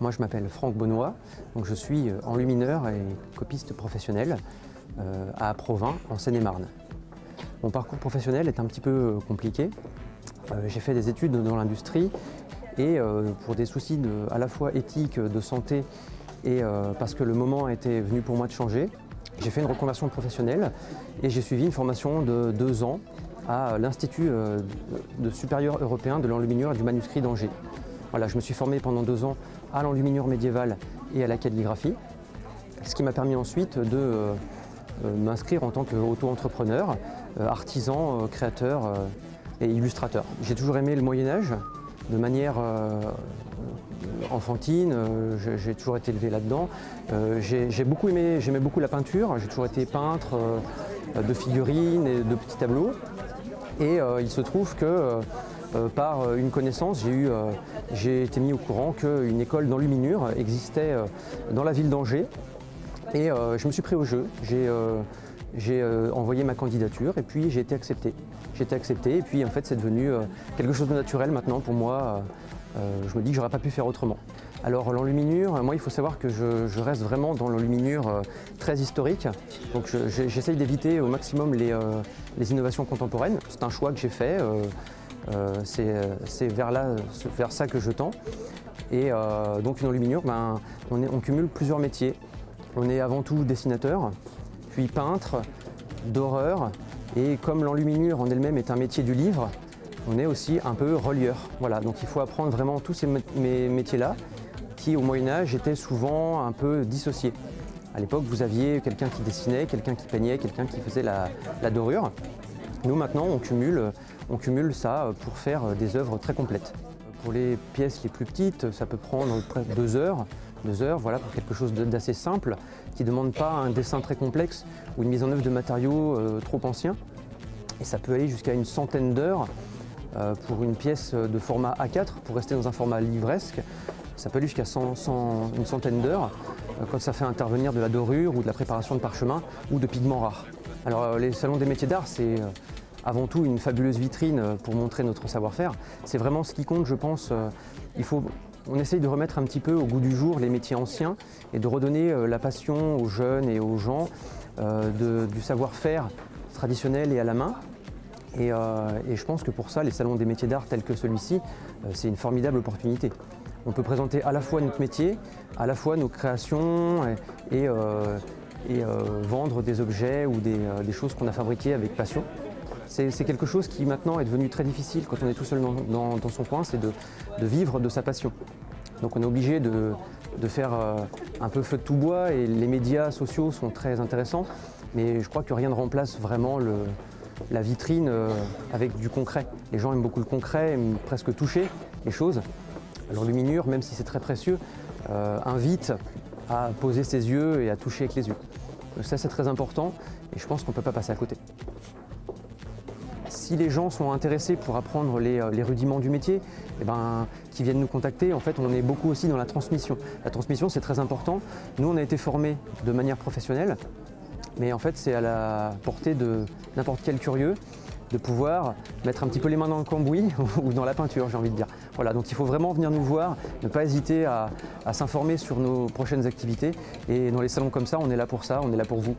Moi, je m'appelle Franck Bonnoy, donc je suis enlumineur et copiste professionnel à Provins, en Seine-et-Marne. Mon parcours professionnel est un petit peu compliqué. J'ai fait des études dans l'industrie et pour des soucis à la fois éthiques, de santé et parce que le moment était venu pour moi de changer, j'ai fait une reconversion professionnelle et j'ai suivi une formation de 2 ans à l'Institut supérieur européen de l'enluminure et du manuscrit d'Angers. Voilà, je me suis formé pendant 2 ans à l'enluminure médiévale et à la calligraphie, ce qui m'a permis ensuite de m'inscrire en tant qu'auto-entrepreneur, artisan, créateur et illustrateur. J'ai toujours aimé le Moyen-Âge de manière enfantine, j'ai toujours été élevé là-dedans. J'aimais beaucoup la peinture, j'ai toujours été peintre de figurines et de petits tableaux. Et il se trouve que par une connaissance, j'ai été mis au courant qu'une école d'enluminure existait dans la ville d'Angers. Et je me suis pris au jeu, j'ai envoyé ma candidature et puis j'ai été accepté. J'ai été accepté et puis en fait c'est devenu quelque chose de naturel maintenant pour moi. Je me dis que j'aurais pas pu faire autrement. Alors l'enluminure, moi il faut savoir que je reste vraiment dans l'enluminure très historique. Donc j'essaye d'éviter au maximum les innovations contemporaines. C'est un choix que j'ai fait, c'est vers ça que je tends. Et donc une enluminure, on cumule plusieurs métiers. On est avant tout dessinateur, puis peintre, doreur, et comme l'enluminure en elle-même est un métier du livre, on est aussi un peu relieur. Voilà, donc il faut apprendre vraiment tous ces métiers-là, qui au Moyen-Âge étaient souvent un peu dissociés. À l'époque, vous aviez quelqu'un qui dessinait, quelqu'un qui peignait, quelqu'un qui faisait la dorure. Nous maintenant, on cumule ça pour faire des œuvres très complètes. Pour les pièces les plus petites, ça peut prendre près de 2 heures. 2 heures, voilà, pour quelque chose d'assez simple, qui ne demande pas un dessin très complexe ou une mise en œuvre de matériaux trop anciens. Et ça peut aller jusqu'à une centaine d'heures pour une pièce de format A4, pour rester dans un format livresque. Ça peut aller jusqu'à une centaine d'heures quand ça fait intervenir de la dorure ou de la préparation de parchemin ou de pigments rares. Alors les salons des métiers d'art, c'est avant tout une fabuleuse vitrine pour montrer notre savoir-faire. C'est vraiment ce qui compte, je pense. On essaye de remettre un petit peu au goût du jour les métiers anciens et de redonner la passion aux jeunes et aux gens du savoir-faire traditionnel et à la main. Et je pense que pour ça, les salons des métiers d'art tels que celui-ci, c'est une formidable opportunité. On peut présenter à la fois notre métier, à la fois nos créations et vendre des objets ou des choses qu'on a fabriquées avec passion. C'est quelque chose qui maintenant est devenu très difficile quand on est tout seul dans son coin, c'est de vivre de sa passion. Donc on est obligé de faire un peu feu de tout bois et les médias sociaux sont très intéressants, mais je crois que rien ne remplace vraiment la vitrine avec du concret. Les gens aiment beaucoup le concret, aiment presque toucher les choses. L'enluminure, même si c'est très précieux, invite à poser ses yeux et à toucher avec les yeux. Donc ça c'est très important et je pense qu'on ne peut pas passer à côté. Si les gens sont intéressés pour apprendre les rudiments du métier, qu'ils viennent nous contacter. En fait, on est beaucoup aussi dans la transmission. La transmission, c'est très important. Nous, on a été formés de manière professionnelle, mais en fait, c'est à la portée de n'importe quel curieux de pouvoir mettre un petit peu les mains dans le cambouis ou dans la peinture, j'ai envie de dire. Voilà, donc il faut vraiment venir nous voir, ne pas hésiter à s'informer sur nos prochaines activités. Et dans les salons comme ça, on est là pour vous.